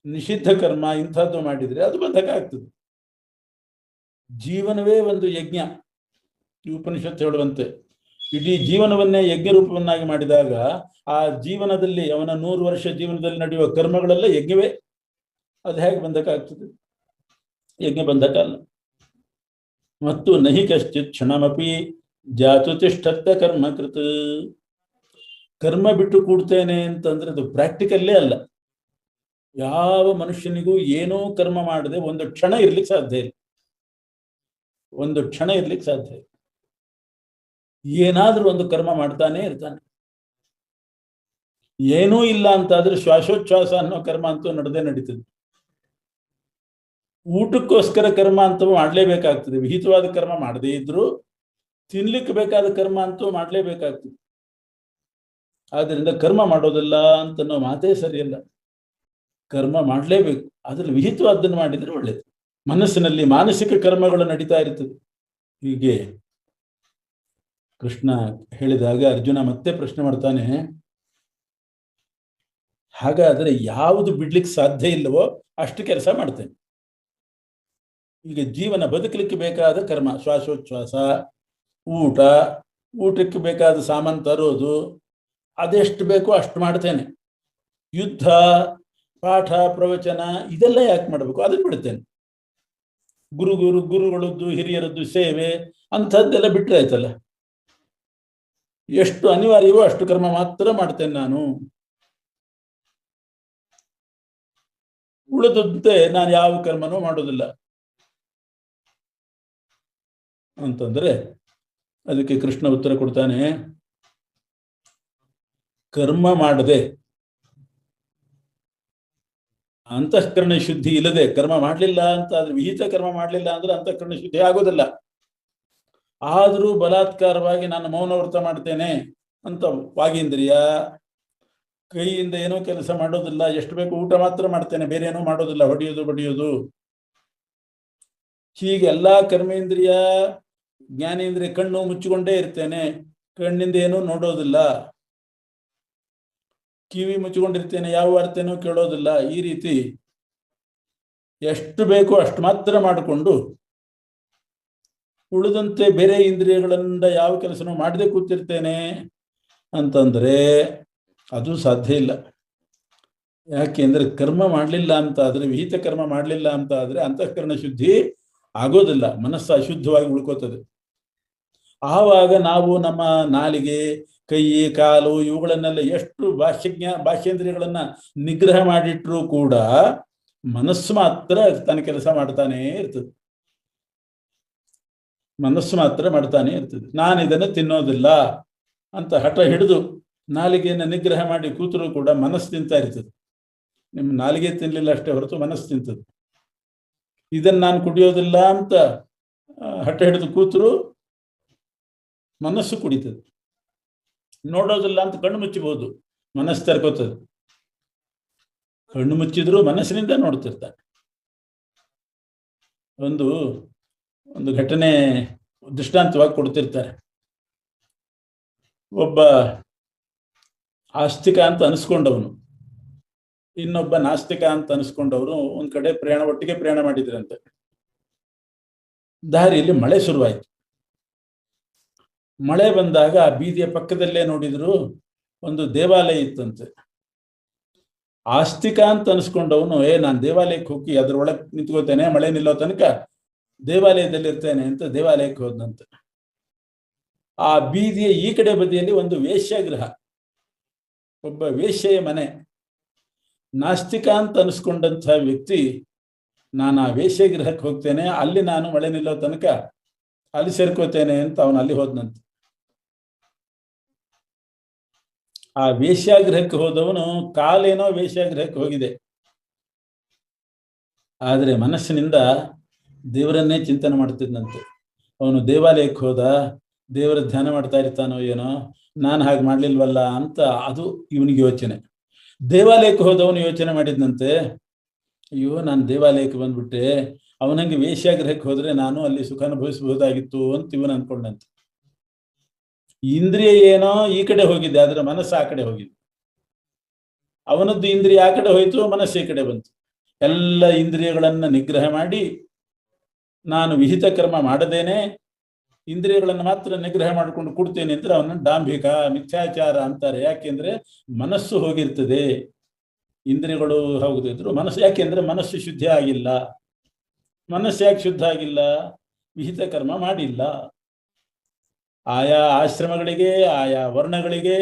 ನಿಷಿದ್ಧ ಕರ್ಮ ಇಂಥದ್ದು ಮಾಡಿದ್ರೆ ಅದು ಬಂಧಕ ಆಗ್ತದೆ. ಜೀವನವೇ ಒಂದು ಯಜ್ಞ. ಈ ಉಪನಿಷತ್ತು ಹೇಳುವಂತೆ ಇಡೀ ಜೀವನವನ್ನೇ ಯಜ್ಞರೂಪವನ್ನಾಗಿ ಮಾಡಿದಾಗ ಆ ಜೀವನದಲ್ಲಿ ಅವನ 100 ವರ್ಷ ಜೀವನದಲ್ಲಿ ನಡೆಯುವ ಕರ್ಮಗಳೆಲ್ಲ ಯಜ್ಞವೇ. ಅದು ಹೇಗೆ ಬಂಧಕ ಆಗ್ತದೆ? ಯಜ್ಞ ಬಂಧಕ ಅಲ್ಲ. ಮತ್ತು ನಹಿ ಕಶ್ಚಿತ್ ಕ್ಷಣಮಪಿ ಜಾತು ತಿಷ್ಠತ್ಯ ಕರ್ಮ ಕೃತ. ಕರ್ಮ ಬಿಟ್ಟು ಕೂಡ್ತೇನೆ ಅಂತಂದ್ರೆ ಅದು ಪ್ರಾಕ್ಟಿಕಲ್ಲೇ ಅಲ್ಲ. ಯಾವ ಮನುಷ್ಯನಿಗೂ ಏನೋ ಕರ್ಮ ಮಾಡದೆ ಒಂದು ಕ್ಷಣ ಇರ್ಲಿಕ್ಕೆ ಸಾಧ್ಯ ಇಲ್ಲ. ಒಂದು ಕ್ಷಣ ಇರ್ಲಿಕ್ಕೆ ಸಾಧ್ಯ ಇಲ್ಲ. ಏನಾದ್ರೂ ಒಂದು ಕರ್ಮ ಮಾಡ್ತಾನೆ ಇರ್ತಾನೆ. ಏನೂ ಇಲ್ಲ ಅಂತಾದ್ರೆ ಶ್ವಾಸೋಚ್ಛ್ವಾಸ ಅನ್ನೋ ಕರ್ಮ ಅಂತೂ ನಡೀತದೆ. ಊಟಕ್ಕೋಸ್ಕರ ಕರ್ಮ ಅಂತೂ ಮಾಡ್ಲೇಬೇಕಾಗ್ತದೆ. ವಿಹಿತವಾದ ಕರ್ಮ ಮಾಡದೇ ಇದ್ರು ತಿನ್ಲಿಕ್ಕೆ ಬೇಕಾದ ಕರ್ಮ ಅಂತೂ ಮಾಡ್ಲೇಬೇಕಾಗ್ತದೆ. ಆದ್ರಿಂದ ಕರ್ಮ ಮಾಡೋದಿಲ್ಲ ಅಂತನ್ನೋ ಮಾತೇ ಸರಿಯಲ್ಲ. ಕರ್ಮ ಮಾಡಲೇಬೇಕು. ಅದ್ರಲ್ಲಿ ವಿಹಿತವಾದ್ದನ್ನು ಮಾಡಿದ್ರೆ ಒಳ್ಳೇದು. ಮನಸ್ಸಿನಲ್ಲಿ ಮಾನಸಿಕ ಕರ್ಮಗಳು ನಡೀತಾ ಇರ್ತದೆ. ಹೀಗೆ ಕೃಷ್ಣ ಹೇಳಿದಾಗ ಅರ್ಜುನ ಮತ್ತೆ ಪ್ರಶ್ನೆ ಮಾಡ್ತಾನೆ, ಹಾಗಾದ್ರೆ ಯಾವುದು ಬಿಡ್ಲಿಕ್ಕೆ ಸಾಧ್ಯ ಇಲ್ಲವೋ ಅಷ್ಟು ಕೆಲಸ ಮಾಡ್ತೇನೆ. ಈಗ ಜೀವನ ಬದುಕಲಿಕ್ಕೆ ಬೇಕಾದ ಕರ್ಮ, ಶ್ವಾಸೋಚ್ಛ್ವಾಸ, ಊಟ, ಊಟಕ್ಕೆ ಬೇಕಾದ ಸಾಮಾನು ತರೋದು, ಅದೆಷ್ಟು ಬೇಕೋ ಅಷ್ಟು ಮಾಡ್ತೇನೆ. ಯುದ್ಧ, ಪಾಠ, ಪ್ರವಚನ ಇದೆಲ್ಲ ಯಾಕೆ ಮಾಡಬೇಕು? ಅದನ್ನು ಬಿಡ್ತೇನೆ. ಗುರುಗಳದ್ದು, ಹಿರಿಯರದ್ದು ಸೇವೆ ಅಂಥದ್ದೆಲ್ಲ ಬಿಟ್ಟರೆ ಆಯ್ತಲ್ಲ. ಎಷ್ಟು ಅನಿವಾರ್ಯವೋ ಅಷ್ಟು ಕರ್ಮ ಮಾತ್ರ ಮಾಡ್ತೇನೆ ನಾನು. ಉಳಿದಂತೆ ನಾನು ಯಾವ ಕರ್ಮನೂ ಮಾಡೋದಿಲ್ಲ ಅಂತಂದ್ರೆ ಅದಕ್ಕೆ ಕೃಷ್ಣ ಉತ್ತರ ಕೊಡ್ತಾನೆ, ಕರ್ಮ ಮಾಡದೆ ಅಂತಃಕರಣ ಶುದ್ಧಿ ಇಲ್ಲದೆ ಕರ್ಮ ಮಾಡಲಿಲ್ಲ ಅಂತ ಆದ್ರೆ, ವಿಹಿತ ಕರ್ಮ ಮಾಡಲಿಲ್ಲ ಅಂದ್ರೆ ಅಂತಃಕರಣ ಶುದ್ಧಿ ಆಗೋದಿಲ್ಲ. ಆದರೂ ಬಲಾತ್ಕಾರವಾಗಿ ನಾನು ಮೌನವ್ರತ ಮಾಡ್ತೇನೆ ಅಂತ ವಾಗೀಂದ್ರಿಯ, ಕೈಯಿಂದ ಏನೋ ಕೆಲಸ ಮಾಡೋದಿಲ್ಲ, ಎಷ್ಟು ಬೇಕು ಊಟ ಮಾತ್ರ ಮಾಡ್ತೇನೆ, ಬೇರೆ ಏನೋ ಮಾಡೋದಿಲ್ಲ, ಹೊಡೆಯೋದು ಬಡಿಯೋದು, ಹೀಗೆ ಎಲ್ಲಾ ಕರ್ಮೇಂದ್ರಿಯ ಜ್ಞಾನೇಂದ್ರಿಯ, ಕಣ್ಣು ಮುಚ್ಚಿಕೊಂಡೇ ಇರ್ತೇನೆ, ಕಣ್ಣಿಂದ ಏನೂ ನೋಡೋದಿಲ್ಲ, ಕಿವಿ ಮುಚ್ಚಿಕೊಂಡಿರ್ತೇನೆ, ಯಾವ ವಾರ್ತೆನೂ ಕೇಳೋದಿಲ್ಲ, ಈ ರೀತಿ ಎಷ್ಟು ಬೇಕೋ ಅಷ್ಟು ಮಾತ್ರ ಮಾಡಿಕೊಂಡು ಉಳಿದಂತೆ ಬೇರೆ ಇಂದ್ರಿಯಗಳಿಂದ ಯಾವ ಕೆಲಸನೂ ಮಾಡದೆ ಕೂತಿರ್ತೇನೆ ಅಂತಂದ್ರೆ ಅದು ಸಾಧ್ಯ ಇಲ್ಲ. ಯಾಕೆಂದ್ರೆ ಕರ್ಮ ಮಾಡಲಿಲ್ಲ ಅಂತ ಆದ್ರೆ, ವಿಹಿತ ಕರ್ಮ ಮಾಡಲಿಲ್ಲ ಅಂತ ಆದ್ರೆ ಅಂತಃಕರಣ ಶುದ್ಧಿ ಆಗೋದಿಲ್ಲ, ಮನಸ್ಸು ಅಶುದ್ಧವಾಗಿ ಉಳ್ಕೋತದೆ. ಆವಾಗ ನಾವು ನಮ್ಮ ನಾಲಿಗೆ, ಕೈ, ಕಾಲು ಇವುಗಳನ್ನೆಲ್ಲ ಎಷ್ಟು ಭಾಷ್ಯೇಂದ್ರಿಯಗಳನ್ನ ನಿಗ್ರಹ ಮಾಡಿಟ್ರೂ ಕೂಡ ಮನಸ್ಸು ಮಾತ್ರ ತನ್ನ ಕೆಲಸ ಮಾಡ್ತಾನೇ ಇರ್ತದೆ. ಮನಸ್ಸು ಮಾತ್ರ ಮಾಡ್ತಾನೆ ಇರ್ತದೆ. ನಾನು ಇದನ್ನು ತಿನ್ನೋದಿಲ್ಲ ಅಂತ ಹಠ ಹಿಡಿದು ನಾಲಿಗೆಯನ್ನು ನಿಗ್ರಹ ಮಾಡಿ ಕೂತರೂ ಕೂಡ ಮನಸ್ಸು ತಿಂತಾ ಇರ್ತದೆ. ನಿಮ್ಮ ನಾಲಿಗೆ ತಿನ್ನಲಿಲ್ಲ ಅಷ್ಟೇ ಹೊರತು ಮನಸ್ಸು ತಿಂತದೆ. ಇದನ್ನು ನಾನು ಕುಡಿಯೋದಿಲ್ಲ ಅಂತ ಹಠ ಹಿಡಿದು ಕೂತರು ಮನಸ್ಸು ಕುಡಿತದೆ. ನೋಡೋದಿಲ್ಲ ಅಂತ ಕಣ್ಣು ಮುಚ್ಚಬಹುದು, ಮನಸ್ಸು ತೆರ್ಕೋತದೆ. ಕಣ್ಣು ಮುಚ್ಚಿದ್ರು ಮನಸ್ಸಿನಿಂದ ನೋಡ್ತಿರ್ತಾರೆ. ಒಂದು ಘಟನೆ ದೃಷ್ಟಾಂತವಾಗಿ ಕೊಡ್ತಿರ್ತಾರೆ. ಒಬ್ಬ ಆಸ್ತಿಕ ಅಂತ ಅನಿಸ್ಕೊಂಡವನು, ಇನ್ನೊಬ್ಬ ನಾಸ್ತಿಕ ಅಂತ ಅನಿಸ್ಕೊಂಡವರು ಒಂದ್ ಕಡೆ ಒಟ್ಟಿಗೆ ಪ್ರಯಾಣ ಮಾಡಿದ್ರಂತೆ. ದಾರಿಯಲ್ಲಿ ಮಳೆ ಶುರುವಾಯಿತು. ಮಳೆ ಬಂದಾಗ ಆ ಬೀದಿಯ ಪಕ್ಕದಲ್ಲೇ ನೋಡಿದ್ರು ಒಂದು ದೇವಾಲಯ ಇತ್ತಂತೆ. ಆಸ್ತಿಕ ಅಂತ ಅನಿಸ್ಕೊಂಡವನು, ನಾನು ದೇವಾಲಯಕ್ಕೆ ಹೋಗಿ ಅದ್ರೊಳಗೆ ನಿಂತ್ಕೋತೇನೆ, ಮಳೆ ನಿಲ್ಲೋ ತನಕ ದೇವಾಲಯದಲ್ಲಿ ಇರ್ತೇನೆ ಅಂತ ದೇವಾಲಯಕ್ಕೆ ಹೋದಂತೆ. ಆ ಬೀದಿಯ ಈ ಕಡೆ ಬದಿಯಲ್ಲಿ ಒಂದು ವೇಶ್ಯಾಗೃಹ, ಒಬ್ಬ ವೇಶ್ಯೆಯ ಮನೆ. ನಾಸ್ತಿಕ ಅಂತ ಅನಿಸ್ಕೊಂಡಂಥ ವ್ಯಕ್ತಿ, ನಾನು ಆ ವೇಶ್ಯಾಗೃಹಕ್ಕೆ ಹೋಗ್ತೇನೆ, ಅಲ್ಲಿ ನಾನು ಮಳೆ ನಿಲ್ಲೋ ತನಕ ಅಲ್ಲಿ ಸೇರ್ಕೋತೇನೆ ಅಂತ ಅವನು ಅಲ್ಲಿ ಹೋದನಂತೆ. ಆ ವೇಶ್ಯಾಗೃಹಕ್ಕೆ ಹೋದವನು ಕಾಲೇನೋ ವೇಶ್ಯಾಗೃಹಕ್ಕೆ ಹೋಗಿದೆ, ಆದರೆ ಮನಸ್ಸಿನಿಂದ ದೇವರನ್ನೇ ಚಿಂತನೆ ಮಾಡ್ತಿದ್ದಂತೆ. ಅವನು ದೇವಾಲಯಕ್ಕೆ ಹೋದ, ದೇವರ ಧ್ಯಾನ ಮಾಡ್ತಾ ಇರ್ತಾನೋ ಏನೋ, ನಾನು ಹಾಗೆ ಮಾಡ್ಲಿಲ್ವಲ್ಲ ಅಂತ ಅದು ಇವನಿಗೆ ಯೋಚನೆ. ದೇವಾಲಯಕ್ಕೆ ಹೋದವನು ಯೋಚನೆ ಮಾಡಿದ್ನಂತೆ, ಅಯ್ಯೋ ನಾನು ದೇವಾಲಯಕ್ಕೆ ಬಂದ್ಬಿಟ್ಟೆ, ಅವನಂಗೆ ವೇಶ್ಯಾಗೃಹಕ್ಕೆ ಹೋದ್ರೆ ನಾನು ಅಲ್ಲಿ ಸುಖ ಅನುಭವಿಸಬಹುದಾಗಿತ್ತು ಅಂತ ಇವನು ಅನ್ಕೊಂಡಂತೆ. ಇಂದ್ರಿಯ ಏನೋ ಈ ಕಡೆ ಹೋಗಿದ್ದೆ, ಆದ್ರೆ ಮನಸ್ಸು ಆ ಕಡೆ ಹೋಗಿದ್ದೆ. ಅವನದ್ದು ಇಂದ್ರಿಯ ಆ ಕಡೆ ಹೋಯ್ತು, ಮನಸ್ಸು ಈ ಕಡೆ ಬಂತು. ಎಲ್ಲ ಇಂದ್ರಿಯಗಳನ್ನ ನಿಗ್ರಹ ಮಾಡಿ ನಾನು ವಿಹಿತ ಕರ್ಮ ಮಾಡದೇನೆ ಇಂದ್ರಿಯಗಳನ್ನು ಮಾತ್ರ ನಿಗ್ರಹ ಮಾಡಿಕೊಂಡು ಕೊಡ್ತೇನೆ ಅಂದ್ರೆ ಅವನನ್ನು ಡಾಂಭಿಕ, ಮಿಥ್ಯಾಚಾರ ಅಂತಾರೆ. ಯಾಕೆಂದ್ರೆ ಮನಸ್ಸು ಹೋಗಿರ್ತದೆ, ಇಂದ್ರಿಯಗಳು ಹೋಗದಿದ್ರು ಮನಸ್ಸು. ಯಾಕೆಂದ್ರೆ ಮನಸ್ಸು ಶುದ್ಧ ಆಗಿಲ್ಲ. ಮನಸ್ಸು ಯಾಕೆ ಶುದ್ಧ ಆಗಿಲ್ಲ? ವಿಹಿತ ಕರ್ಮ ಮಾಡಿಲ್ಲ. ಆಯಾ ಆಶ್ರಮಗಳಿಗೆ, ಆಯಾ ವರ್ಣಗಳಿಗೆ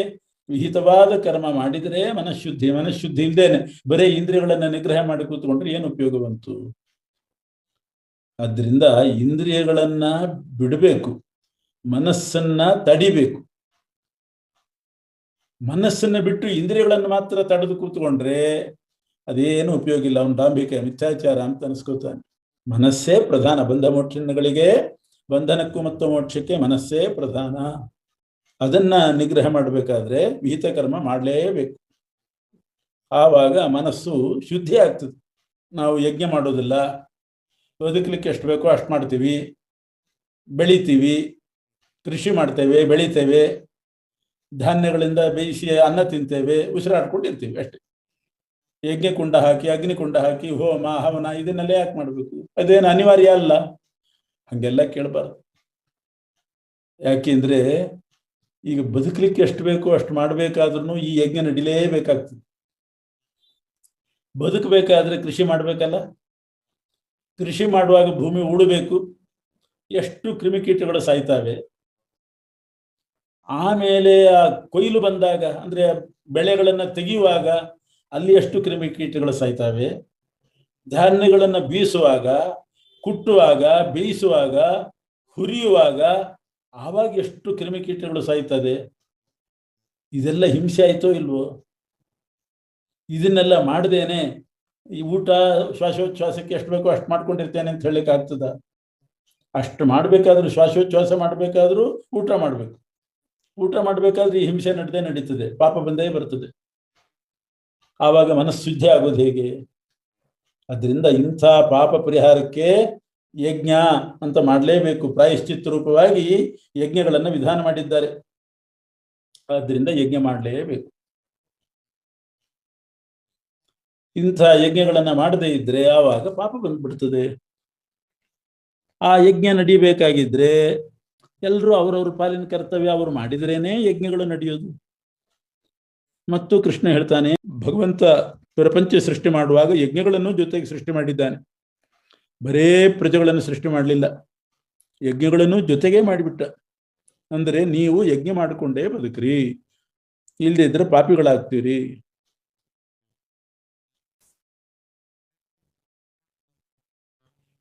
ವಿಹಿತವಾದ ಕರ್ಮ ಮಾಡಿದರೆ ಮನಃಶುದ್ಧಿ. ಮನಃಶುದ್ಧಿ ಇಲ್ದೇನೆ ಬರೀ ಇಂದ್ರಿಯಗಳನ್ನ ನಿಗ್ರಹ ಮಾಡಿ ಕೂತ್ಕೊಂಡ್ರೆ ಏನು ಉಪಯೋಗ ಬಂತು? ಆದ್ರಿಂದ ಇಂದ್ರಿಯಗಳನ್ನ ಬಿಡಬೇಕು, ಮನಸ್ಸನ್ನ ತಡಿಬೇಕು. ಮನಸ್ಸನ್ನ ಬಿಟ್ಟು ಇಂದ್ರಿಯಗಳನ್ನು ಮಾತ್ರ ತಡೆದು ಕೂತ್ಕೊಂಡ್ರೆ ಅದೇನು ಉಪಯೋಗ ಇಲ್ಲ. ಅವನು ಡಾಂಭಿಕ, ಮಿಥ್ಯಾಚಾರ ಅಂತ ಅನಿಸ್ಕೋತಾನೆ. ಮನಸ್ಸೇ ಪ್ರಧಾನ. ಬಂಧ ಮೋಕ್ಷಗಳಿಗೆ, ಬಂಧನಕ್ಕೂ ಮತ್ತು ಮೋಕ್ಷಕ್ಕೆ ಮನಸ್ಸೇ ಪ್ರಧಾನ. ಅದನ್ನ ನಿಗ್ರಹ ಮಾಡಬೇಕಾದ್ರೆ ವಿಹಿತ ಕರ್ಮ ಮಾಡಲೇಬೇಕು. ಆವಾಗ ಮನಸ್ಸು ಶುದ್ಧಿ ಆಗ್ತದೆ. ನಾವು ಯಜ್ಞ ಮಾಡೋದಿಲ್ಲ, ಬದುಕಲಿಕ್ಕೆ ಎಷ್ಟು ಬೇಕೋ ಅಷ್ಟು ಮಾಡ್ತೀವಿ, ಬೆಳಿತೀವಿ, ಕೃಷಿ ಮಾಡ್ತೇವೆ, ಬೆಳಿತೇವೆ, ಧಾನ್ಯಗಳಿಂದ ಬೇಯಿಸಿ ಅನ್ನ ತಿಂತೇವೆ, ಉಸಿರಾಡ್ಕೊಂಡಿರ್ತೀವಿ ಅಷ್ಟೇ. ಯಜ್ಞ ಕುಂಡ ಹಾಕಿ, ಅಗ್ನಿ ಕುಂಡ ಹಾಕಿ, ಹೋಮ ಹವನ ಇದನ್ನೆಲ್ಲ ಯಾಕೆ ಮಾಡಬೇಕು? ಅದೇನು ಅನಿವಾರ್ಯ ಅಲ್ಲ. ಹಂಗೆಲ್ಲ ಕೇಳಬಾರ್ದು. ಯಾಕೆಂದ್ರೆ ಈಗ ಬದುಕಲಿಕ್ಕೆ ಎಷ್ಟು ಬೇಕೋ ಅಷ್ಟು ಮಾಡಬೇಕಾದ್ರೂ ಈ ಯಜ್ಞ ನಡಿಲೇಬೇಕಾಗ್ತದೆ. ಬದುಕಬೇಕಾದ್ರೆ ಕೃಷಿ ಮಾಡಬೇಕಲ್ಲ. ಕೃಷಿ ಮಾಡುವಾಗ ಭೂಮಿ ಉಳಬೇಕು, ಎಷ್ಟು ಕ್ರಿಮಿಕೀಟಗಳು ಸಾಯ್ತಾವೆ. ಆಮೇಲೆ ಆ ಕೊಯ್ಲು ಬಂದಾಗ, ಅಂದ್ರೆ ಬೆಳೆಗಳನ್ನ ತೆಗೆಯುವಾಗ ಅಲ್ಲಿ ಎಷ್ಟು ಕ್ರಿಮಿಕೀಟಗಳು ಸಾಯ್ತಾವೆ. ಧಾನ್ಯಗಳನ್ನ ಬೀಸುವಾಗ, ಕುಟ್ಟುವಾಗ, ಬೇಯಿಸುವಾಗ, ಹುರಿಯುವಾಗ ಆವಾಗ ಎಷ್ಟು ಕ್ರಿಮಿಕೀಟಗಳು ಸಾಯ್ತದೆ. ಇದೆಲ್ಲ ಹಿಂಸೆ ಆಯ್ತೋ ಇಲ್ವೋ? ಇದನ್ನೆಲ್ಲ ಮಾಡದೇನೆ ಈ ಊಟ ಶ್ವಾಸೋಚ್ಛ್ವಾಸಕ್ಕೆ ಎಷ್ಟು ಬೇಕೋ ಅಷ್ಟು ಮಾಡ್ಕೊಂಡಿರ್ತೇನೆ ಅಂತ ಹೇಳಲಿಕ್ಕೆ ಆಗ್ತದ? ಅಷ್ಟು ಮಾಡಬೇಕಾದ್ರೂ, ಶ್ವಾಸೋಚ್ಛ್ವಾಸ ಮಾಡಬೇಕಾದ್ರೂ ಊಟ ಮಾಡಬೇಕು. ಊಟ ಮಾಡಬೇಕಾದ್ರೆ ಈ ಹಿಂಸೆ ನಡೀತದೆ, ಪಾಪ ಬಂದೇ ಬರ್ತದೆ. ಆವಾಗ ಮನಸ್ಸು ಶುದ್ಧಿ ಆಗೋದು ಹೇಗೆ? ಅದರಿಂದ ಇಂಥ ಪಾಪ ಪರಿಹಾರಕ್ಕೆ ಯಜ್ಞ ಅಂತ ಮಾಡಲೇಬೇಕು. ಪ್ರಾಯಶ್ಚಿತ್ತ ರೂಪವಾಗಿ ಯಜ್ಞಗಳನ್ನು ವಿಧಾನ ಮಾಡಿದ್ದಾರೆ. ಆದ್ದರಿಂದ ಯಜ್ಞ ಮಾಡಲೇಬೇಕು. ಇಂಥ ಯಜ್ಞಗಳನ್ನ ಮಾಡದೇ ಇದ್ರೆ ಆವಾಗ ಪಾಪ ಬಂದ್ಬಿಡ್ತದೆ. ಆ ಯಜ್ಞ ನಡಿಬೇಕಾಗಿದ್ರೆ ಎಲ್ಲರೂ ಅವರವ್ರ ಪಾಲಿನ ಕರ್ತವ್ಯ ಅವರು ಮಾಡಿದ್ರೇನೆ ಯಜ್ಞಗಳು ನಡೆಯೋದು. ಮತ್ತು ಕೃಷ್ಣ ಹೇಳ್ತಾನೆ, ಭಗವಂತ ಪ್ರಪಂಚ ಸೃಷ್ಟಿ ಮಾಡುವಾಗ ಯಜ್ಞಗಳನ್ನು ಜೊತೆಗೆ ಸೃಷ್ಟಿ ಮಾಡಿದ್ದಾನೆ. ಬರೇ ಪ್ರಜೆಗಳನ್ನು ಸೃಷ್ಟಿ ಮಾಡಲಿಲ್ಲ, ಯಜ್ಞಗಳನ್ನು ಜೊತೆಗೆ ಮಾಡಿಬಿಟ್ಟ. ಅಂದರೆ ನೀವು ಯಜ್ಞ ಮಾಡಿಕೊಂಡೇ ಬದುಕ್ರಿ, ಇಲ್ಲದೆ ಇದ್ರೆ ಪಾಪಿಗಳಾಗ್ತೀರಿ.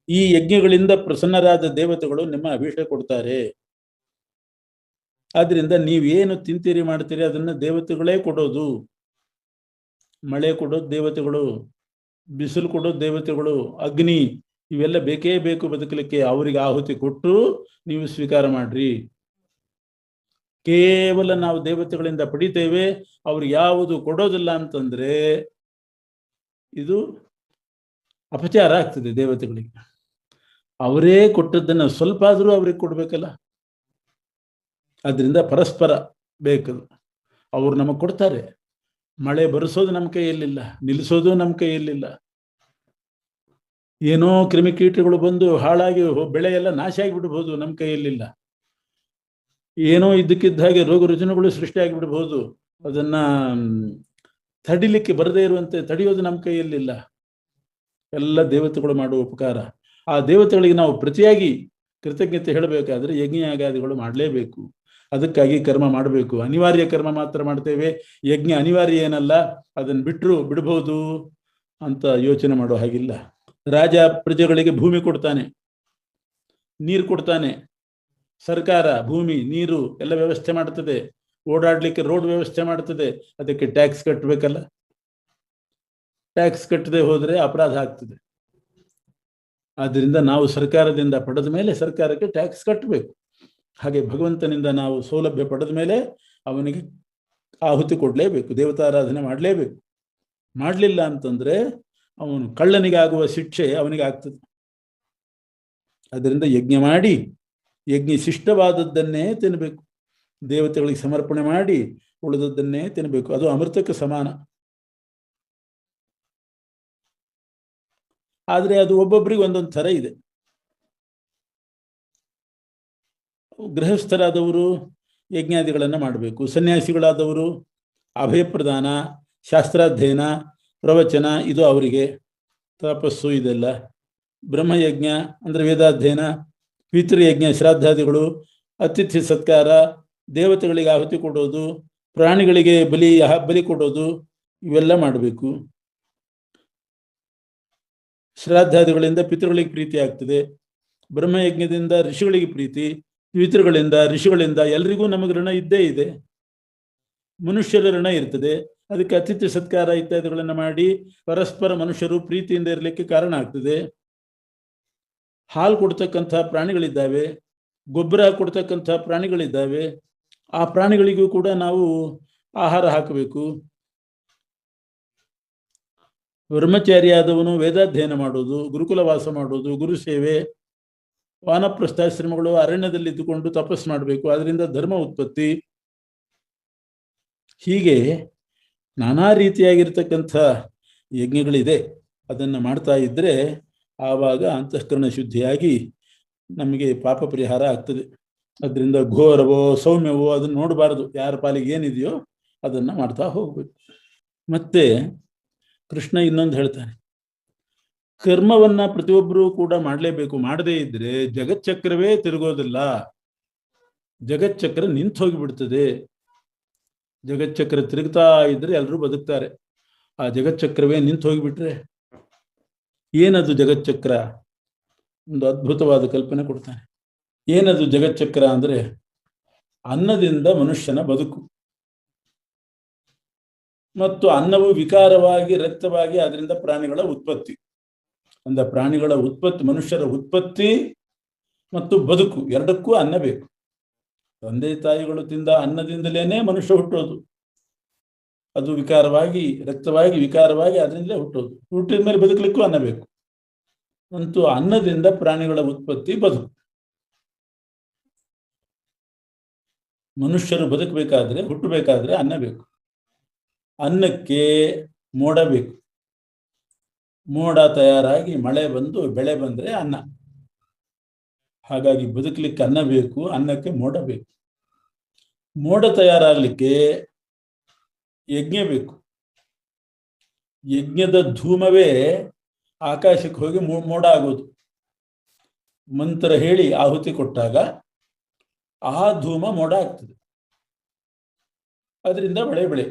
ಈ ಯಜ್ಞಗಳಿಂದ ಪ್ರಸನ್ನರಾದ ದೇವತೆಗಳು ನಿಮ್ಮ ಅಭಿಷೇಕ ಕೊಡ್ತಾರೆ. ಆದ್ರಿಂದ ನೀವೇನು ತಿಂತೀರಿ ಮಾಡ್ತೀರಿ ಅದನ್ನ ದೇವತೆಗಳೇ ಕೊಡೋದು. ಮಳೆ ಕೊಡೋದು ದೇವತೆಗಳು, ಬಿಸಿಲು ಕೊಡೋದು ದೇವತೆಗಳು, ಅಗ್ನಿ ಇವೆಲ್ಲ ಬೇಕೇ ಬೇಕು ಬದುಕಲಿಕ್ಕೆ. ಅವರಿಗೆ ಆಹುತಿ ಕೊಟ್ಟು ನೀವು ಸ್ವೀಕಾರ ಮಾಡ್ರಿ. ಕೇವಲ ನಾವು ದೇವತೆಗಳಿಂದ ಪಡಿತೇವೆ, ಅವ್ರಿಗೆ ಯಾವುದು ಕೊಡೋದಿಲ್ಲ ಅಂತಂದ್ರೆ ಇದು ಅಪಚಾರ ಆಗ್ತದೆ ದೇವತೆಗಳಿಗೆ. ಅವರೇ ಕೊಟ್ಟದ್ದನ್ನು ಸ್ವಲ್ಪ ಆದರೂ ಅವ್ರಿಗೆ ಕೊಡ್ಬೇಕಲ್ಲ. ಅದರಿಂದ ಪರಸ್ಪರ ಬೇಕದು. ಅವರು ನಮಗೆ ಕೊಡ್ತಾರೆ. ಮಳೆ ಬರೆಸೋದು ನಮ್ಮ ಕೈಯಲ್ಲಿಲ್ಲ, ನಿಲ್ಲಿಸೋದು ನಮ್ಮ ಕೈಯಲ್ಲಿಲ್ಲ. ಏನೋ ಕ್ರಿಮಿಕೀಟಗಳು ಬಂದು ಹಾಳಾಗಿ ಬೆಳೆ ಎಲ್ಲ ನಾಶ ಆಗಿಬಿಡ್ಬೋದು, ನಮ್ಮ ಕೈಯಲ್ಲಿಲ್ಲ. ಏನೋ ಇದ್ದಕ್ಕಿದ್ದ ಹಾಗೆ ರೋಗ ರುಜಿನಗಳು ಸೃಷ್ಟಿಯಾಗಿಬಿಡ್ಬೋದು, ಅದನ್ನ ತಡಿಲಿಕ್ಕೆ ಬರದೇ ಇರುವಂತೆ ತಡೆಯೋದು ನಮ್ಮ ಕೈಯಲ್ಲಿಲ್ಲ. ಎಲ್ಲ ದೇವತೆಗಳು ಮಾಡುವ ಉಪಕಾರ. ಆ ದೇವತೆಗಳಿಗೆ ನಾವು ಪ್ರತಿಯಾಗಿ ಕೃತಜ್ಞತೆ ಹೇಳಬೇಕಾದ್ರೆ ಯಜ್ಞಯಾಗಾದಿಗಳು ಮಾಡಲೇಬೇಕು. ಅದಕ್ಕಾಗಿ ಕರ್ಮ ಮಾಡಬೇಕು. ಅನಿವಾರ್ಯ ಕರ್ಮ ಮಾತ್ರ ಮಾಡ್ತೇವೆ, ಯಜ್ಞ ಅನಿವಾರ್ಯ ಏನಲ್ಲ, ಅದನ್ನು ಬಿಡ್ಬೋದು ಅಂತ ಯೋಚನೆ ಮಾಡೋ ಹಾಗಿಲ್ಲ. ರಾಜ ಪ್ರಜೆಗಳಿಗೆ ಭೂಮಿ ಕೊಡ್ತಾನೆ, ನೀರು ಕೊಡ್ತಾನೆ. ಸರ್ಕಾರ ಭೂಮಿ ನೀರು ಎಲ್ಲ ವ್ಯವಸ್ಥೆ ಮಾಡ್ತದೆ, ಓಡಾಡ್ಲಿಕ್ಕೆ ರೋಡ್ ವ್ಯವಸ್ಥೆ ಮಾಡ್ತದೆ. ಅದಕ್ಕೆ ಟ್ಯಾಕ್ಸ್ ಕಟ್ಟಬೇಕಲ್ಲ. ಟ್ಯಾಕ್ಸ್ ಕಟ್ಟದೆ ಹೋದ್ರೆ ಅಪರಾಧ ಆಗ್ತದೆ. ಆದ್ದರಿಂದ ನಾವು ಸರ್ಕಾರದಿಂದ ಪಡೆದ ಮೇಲೆ ಸರ್ಕಾರಕ್ಕೆ ಟ್ಯಾಕ್ಸ್ ಕಟ್ಟಬೇಕು. ಹಾಗೆ ಭಗವಂತನಿಂದ ನಾವು ಸೌಲಭ್ಯ ಪಡೆದ ಮೇಲೆ ಅವನಿಗೆ ಆಹುತಿ ಕೊಡಲೇಬೇಕು, ದೇವತಾರಾಧನೆ ಮಾಡಲೇಬೇಕು. ಮಾಡಲಿಲ್ಲ ಅಂತಂದ್ರೆ ಅವನು ಕಳ್ಳನಿಗೆ ಆಗುವ ಶಿಕ್ಷೆ ಅವನಿಗೆ ಆಗ್ತದೆ. ಅದರಿಂದ ಯಜ್ಞ ಮಾಡಿ, ಯಜ್ಞ ಶಿಷ್ಟವಾದದ್ದನ್ನೇ ತಿನ್ನಬೇಕು. ದೇವತೆಗಳಿಗೆ ಸಮರ್ಪಣೆ ಮಾಡಿ ಉಳಿದದ್ದನ್ನೇ ತಿನ್ನಬೇಕು. ಅದು ಅಮೃತಕ್ಕೆ ಸಮಾನ. ಆದರೆ ಅದು ಒಬ್ಬೊಬ್ಬರಿಗೆ ಒಂದೊಂದು ಥರ ಇದೆ. ಗೃಹಸ್ಥರಾದವರು ಯಜ್ಞಾದಿಗಳನ್ನು ಮಾಡಬೇಕು. ಸನ್ಯಾಸಿಗಳಾದವರು ಅಭಯ ಪ್ರದಾನ, ಶಾಸ್ತ್ರಾಧ್ಯಯನ, ಪ್ರವಚನ ಇದು ಅವರಿಗೆ. ತಪಸ್ಸು ಇದೆಲ್ಲ. ಬ್ರಹ್ಮಯಜ್ಞ ಅಂದರೆ ವೇದಾಧ್ಯಯನ, ಪಿತೃಯಜ್ಞ ಶ್ರಾದ್ದಾದಿಗಳು, ಅತಿಥಿ ಸತ್ಕಾರ, ದೇವತೆಗಳಿಗೆ ಆಹುತಿ ಕೊಡೋದು, ಪ್ರಾಣಿಗಳಿಗೆ ಬಲಿ ಕೊಡೋದು, ಇವೆಲ್ಲ ಮಾಡಬೇಕು. ಶ್ರಾದ್ದಾದಿಗಳಿಂದ ಪಿತೃಗಳಿಗೆ ಪ್ರೀತಿ ಆಗ್ತದೆ. ಬ್ರಹ್ಮಯಜ್ಞದಿಂದ ಋಷಿಗಳಿಗೆ ಪ್ರೀತಿ, ಪಿತೃಗಳಿಂದ ಋಷಿಗಳಿಂದ ಎಲ್ರಿಗೂ ನಮಗೆ ಋಣ ಇದ್ದೇ ಇದೆ. ಮನುಷ್ಯರ ಋಣ ಇರ್ತದೆ. ಅದಕ್ಕೆ ಅತಿಥಿ ಸತ್ಕಾರ ಇತ್ಯಾದಿಗಳನ್ನು ಮಾಡಿ ಪರಸ್ಪರ ಮನುಷ್ಯರು ಪ್ರೀತಿಯಿಂದ ಇರಲಿಕ್ಕೆ ಕಾರಣ ಆಗ್ತದೆ. ಹಾಲು ಕೊಡ್ತಕ್ಕಂಥ ಪ್ರಾಣಿಗಳಿದ್ದಾವೆ, ಗೊಬ್ಬರ ಕೊಡ್ತಕ್ಕಂಥ ಪ್ರಾಣಿಗಳಿದ್ದಾವೆ. ಆ ಪ್ರಾಣಿಗಳಿಗೂ ಕೂಡ ನಾವು ಆಹಾರ ಹಾಕಬೇಕು. ಬ್ರಹ್ಮಚಾರಿಯಾದವನು ವೇದಾಧ್ಯಯನ ಮಾಡೋದು, ಗುರುಕುಲ ವಾಸ ಮಾಡೋದು, ಗುರು ಸೇವೆ, ವಾನಪ್ರಸ್ಥಾಶ್ರಮಗಳು, ಅರಣ್ಯದಲ್ಲಿ ಇದ್ದುಕೊಂಡು ತಪಸ್ಸು ಮಾಡಬೇಕು. ಅದರಿಂದ ಧರ್ಮ ಉತ್ಪತ್ತಿ. ಹೀಗೆ ನಾನಾ ರೀತಿಯಾಗಿರ್ತಕ್ಕಂಥ ಯಜ್ಞಗಳಿದೆ. ಅದನ್ನು ಮಾಡ್ತಾ ಇದ್ದರೆ ಆವಾಗ ಅಂತಃಕರಣ ಶುದ್ಧಿಯಾಗಿ ನಮಗೆ ಪಾಪ ಪರಿಹಾರ ಆಗ್ತದೆ. ಅದರಿಂದ ಘೋರವೋ ಸೌಮ್ಯವೋ ಅದನ್ನು ನೋಡಬಾರದು. ಯಾರ ಪಾಲಿಗೆ ಏನಿದೆಯೋ ಅದನ್ನು ಮಾಡ್ತಾ ಹೋಗ್ಬೇಕು. ಮತ್ತೆ ಕೃಷ್ಣ ಇನ್ನೊಂದು ಹೇಳ್ತಾನೆ, ಕರ್ಮವನ್ನ ಪ್ರತಿಯೊಬ್ಬರೂ ಕೂಡ ಮಾಡಲೇಬೇಕು. ಮಾಡದೇ ಇದ್ರೆ ಜಗಚ್ಚಕ್ರವೇ ತಿರುಗೋದಿಲ್ಲ. ಜಗಚ್ಚಕ್ರ ನಿಂತು ಹೋಗಿಬಿಡ್ತದೆ. ಜಗಚ್ಚಕ್ರ ತಿರುಗ್ತಾ ಇದ್ರೆ ಎಲ್ಲರೂ ಬದುಕ್ತಾರೆ. ಆ ಜಗಚ್ಚಕ್ರವೇ ನಿಂತು ಹೋಗಿಬಿಟ್ರೆ ಏನದು ಜಗಚ್ಚಕ್ರ? ಒಂದು ಅದ್ಭುತವಾದ ಕಲ್ಪನೆ ಕೊಡ್ತಾನೆ. ಏನದು ಜಗಚ್ಚಕ್ರ ಅಂದ್ರೆ ಅನ್ನದಿಂದ ಮನುಷ್ಯನ ಬದುಕು, ಮತ್ತು ಅನ್ನವು ವಿಕಾರವಾಗಿ ರಕ್ತವಾಗಿ ಅದರಿಂದ ಪ್ರಾಣಿಗಳ ಉತ್ಪತ್ತಿ. ಅಂದ ಪ್ರಾಣಿಗಳ ಉತ್ಪತ್ತಿ, ಮನುಷ್ಯರ ಉತ್ಪತ್ತಿ ಮತ್ತು ಬದುಕು ಎರಡಕ್ಕೂ ಅನ್ನ ಬೇಕು. ತಂದೆ ತಾಯಿಗಳು ತಿಂದ ಅನ್ನದಿಂದಲೇನೆ ಮನುಷ್ಯ ಹುಟ್ಟೋದು. ಅದು ವಿಕಾರವಾಗಿ ರಕ್ತವಾಗಿ ವಿಕಾರವಾಗಿ ಅದರಿಂದಲೇ ಹುಟ್ಟೋದು. ಹುಟ್ಟಿದ ಮೇಲೆ ಬದುಕಲಿಕ್ಕೂ ಅನ್ನ ಬೇಕು. ಅಂತೂ ಅನ್ನದಿಂದ ಪ್ರಾಣಿಗಳ ಉತ್ಪತ್ತಿ ಬದುಕು. ಮನುಷ್ಯರು ಬದುಕಬೇಕಾದ್ರೆ, ಹುಟ್ಟಬೇಕಾದ್ರೆ ಅನ್ನ ಬೇಕು. ಅನ್ನಕ್ಕೆ ಮೋಡ ಬೇಕು. ಮೋಡ ತಯಾರಾಗಿ ಮಳೆ ಬಂದು ಬೆಳೆ ಬಂದ್ರೆ ಅನ್ನ. ಹಾಗಾಗಿ ಬದುಕಲಿಕ್ಕೆ ಅನ್ನ ಬೇಕು, ಅನ್ನಕ್ಕೆ ಮೋಡ ಬೇಕು. ಮೋಡ ತಯಾರಾಗಲಿಕ್ಕೆ ಯಜ್ಞ ಬೇಕು. ಯಜ್ಞದ ಧೂಮವೇ ಆಕಾಶಕ್ಕೆ ಹೋಗಿ ಮೋಡ ಆಗೋದು. ಮಂತ್ರ ಹೇಳಿ ಆಹುತಿ ಕೊಟ್ಟಾಗ ಆ ಧೂಮ ಮೋಡ ಆಗ್ತದೆ. ಅದರಿಂದ ಬೆಳೆ.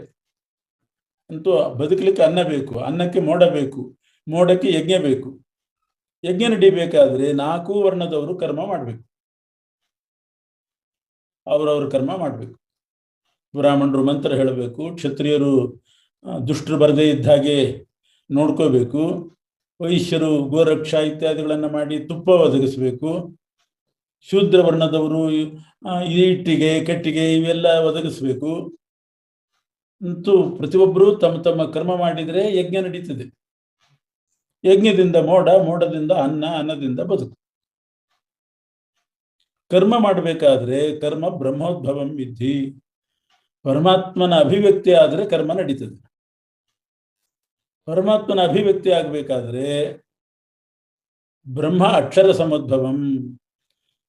ಅಂತೂ ಬದುಕಲಿಕ್ಕೆ ಅನ್ನ ಬೇಕು, ಅನ್ನಕ್ಕೆ ಮೋಡ ಬೇಕು, ಮೋಡಕ್ಕೆ ಯಜ್ಞ ಬೇಕು. ಯಜ್ಞ ನಡಿಬೇಕಾದ್ರೆ 4 ವರ್ಣದವರು ಕರ್ಮ ಮಾಡಬೇಕು. ಅವರವ್ರ ಕರ್ಮ ಮಾಡಬೇಕು. ಬ್ರಾಹ್ಮಣರು ಮಂತ್ರ ಹೇಳಬೇಕು, ಕ್ಷತ್ರಿಯರು ದುಷ್ಟರು ಬರದೇ ಇದ್ದ ಹಾಗೆ ನೋಡ್ಕೋಬೇಕು, ವೈಶ್ಯರು ಗೋರಕ್ಷಾ ಇತ್ಯಾದಿಗಳನ್ನು ಮಾಡಿ ತುಪ್ಪ ಒದಗಿಸ್ಬೇಕು, ಶೂದ್ರ ವರ್ಣದವರು ಇಟ್ಟಿಗೆ ಕಟ್ಟಿಗೆ ಇವೆಲ್ಲ ಒದಗಿಸ್ಬೇಕು. ಅಂತೂ ಪ್ರತಿಯೊಬ್ಬರು ತಮ್ಮ ತಮ್ಮ ಕರ್ಮ ಮಾಡಿದರೆ ಯಜ್ಞ ನಡೀತದೆ. ಯಜ್ಞದಿಂದ ಮೋಡ, ಮೋಡದಿಂದ ಅನ್ನ, ಅನ್ನದಿಂದ ಬದುಕು. ಕರ್ಮ ಮಾಡಬೇಕಾದ್ರೆ ಕರ್ಮ ಬ್ರಹ್ಮೋದ್ಭವಂ ವಿಧಿ. ಪರಮಾತ್ಮನ ಅಭಿವ್ಯಕ್ತಿ ಆದರೆ ಕರ್ಮ ನಡೀತದೆ. ಪರಮಾತ್ಮನ ಅಭಿವ್ಯಕ್ತಿ ಆಗಬೇಕಾದ್ರೆ ಬ್ರಹ್ಮ ಅಕ್ಷರ ಸಮುದ್ಭವಂ.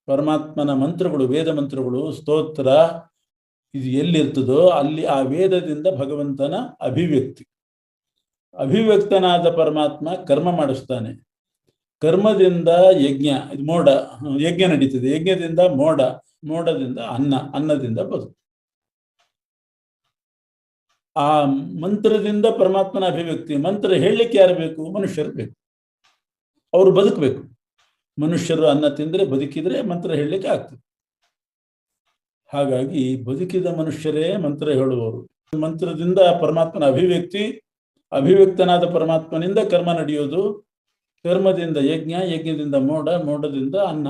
ಪರಮಾತ್ಮನ ಮಂತ್ರಗಳು, ವೇದ ಮಂತ್ರಗಳು, ಸ್ತೋತ್ರ ಇದು ಎಲ್ಲಿರ್ತದೋ ಅಲ್ಲಿ ಆ ವೇದದಿಂದ ಭಗವಂತನ ಅಭಿವ್ಯಕ್ತಿ. ಅಭಿವ್ಯಕ್ತನಾದ ಪರಮಾತ್ಮ ಕರ್ಮ ಮಾಡಿಸ್ತಾನೆ. ಕರ್ಮದಿಂದ ಯಜ್ಞ, ಇದು ಮೋಡ, ಯಜ್ಞ ನಡೀತದೆ. ಯಜ್ಞದಿಂದ ಮೋಡ, ಮೋಡದಿಂದ ಅನ್ನ, ಅನ್ನದಿಂದ ಬದುಕು. ಆ ಮಂತ್ರದಿಂದ ಪರಮಾತ್ಮನ ಅಭಿವ್ಯಕ್ತಿ. ಮಂತ್ರ ಹೇಳಲಿಕ್ಕೆ ಯಾರು ಬೇಕು? ಮನುಷ್ಯರು ಬೇಕು. ಅವರು ಬದುಕಬೇಕು. ಮನುಷ್ಯರು ಅನ್ನ ತಿಂದರೆ ಬದುಕಿದ್ರೆ ಮಂತ್ರ ಹೇಳಲಿಕ್ಕೆ ಆಗ್ತದೆ. ಹಾಗಾಗಿ ಬದುಕಿದ ಮನುಷ್ಯರೇ ಮಂತ್ರ ಹೇಳುವವರು. ಮಂತ್ರದಿಂದ ಪರಮಾತ್ಮನ ಅಭಿವ್ಯಕ್ತಿ, ಅಭಿವ್ಯಕ್ತನಾದ ಪರಮಾತ್ಮನಿಂದ ಕರ್ಮ ನಡೆಯೋದು. ಕರ್ಮದಿಂದ ಯಜ್ಞ, ಯಜ್ಞದಿಂದ ಮೋಡ, ಮೋಡದಿಂದ ಅನ್ನ,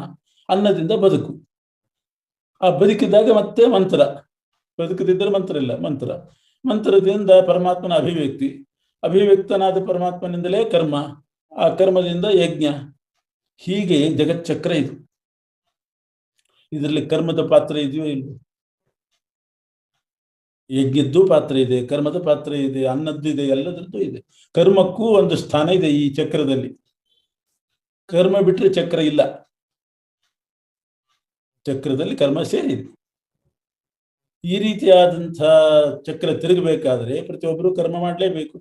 ಅನ್ನದಿಂದ ಬದುಕು. ಆ ಬದುಕಿದಾಗ ಮತ್ತೆ ಮಂತ್ರ. ಬದುಕದಿದ್ದರೆ ಮಂತ್ರ ಇಲ್ಲ. ಮಂತ್ರದಿಂದ ಪರಮಾತ್ಮನ ಅಭಿವ್ಯಕ್ತಿ, ಅಭಿವ್ಯಕ್ತನಾದ ಪರಮಾತ್ಮನಿಂದಲೇ ಕರ್ಮ, ಆ ಕರ್ಮದಿಂದ ಯಜ್ಞ. ಹೀಗೆ ಜಗಚ್ಚಕ್ರ ಇದು. ಇದರಲ್ಲಿ ಕರ್ಮದ ಪಾತ್ರ ಇದೆಯೋ ಇಲ್ವೋ? ಯಜ್ಞದ್ದು ಪಾತ್ರ ಇದೆ, ಕರ್ಮದ ಪಾತ್ರ ಇದೆ, ಅನ್ನದ್ದು ಇದೆ, ಎಲ್ಲದರದ್ದು ಇದೆ. ಕರ್ಮಕ್ಕೂ ಒಂದು ಸ್ಥಾನ ಇದೆ ಈ ಚಕ್ರದಲ್ಲಿ. ಕರ್ಮ ಬಿಟ್ಟರೆ ಚಕ್ರ ಇಲ್ಲ. ಚಕ್ರದಲ್ಲಿ ಕರ್ಮ ಸೇರಿದೆ. ಈ ರೀತಿಯಾದಂಥ ಚಕ್ರ ತಿರುಗಬೇಕಾದ್ರೆ ಪ್ರತಿಯೊಬ್ಬರು ಕರ್ಮ ಮಾಡಲೇಬೇಕು.